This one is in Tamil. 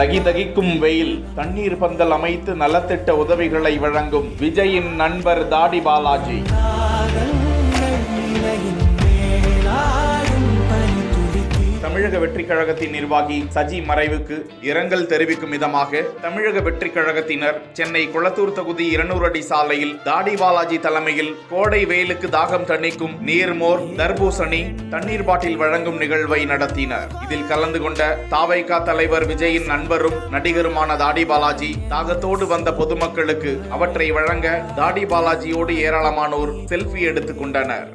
தகிதகிக்கும் வெயில், தண்ணீர் பந்தல் அமைத்து நலத்திட்ட உதவிகளை வழங்கும் விஜயின் நண்பர் தாடி பாலாஜி. தமிழக வெற்றி கழகத்தின் நிர்வாகி சஜி மறைவுக்கு இரங்கல் தெரிவிக்கும் விதமாக தமிழக வெற்றி கழகத்தினர் சென்னை குளத்தூர் தொகுதி 200 அடி சாலையில் தாடி பாலாஜி தலைமையில் கோடை வெயிலுக்கு தாகம் தணிக்கும் நீர்மோர், தர்பூசணி, தண்ணீர் பாட்டில் வழங்கும் நிகழ்வை நடத்தினர். இதில் கலந்து கொண்ட தாவைக்கா தலைவர் விஜயின் நண்பரும் நடிகருமான தாடி பாலாஜி தாகத்தோடு வந்த பொதுமக்களுக்கு அவற்றை வழங்க தாடி பாலாஜியோடு ஏராளமானோர் செல்ஃபி எடுத்துக் கொண்டனர்.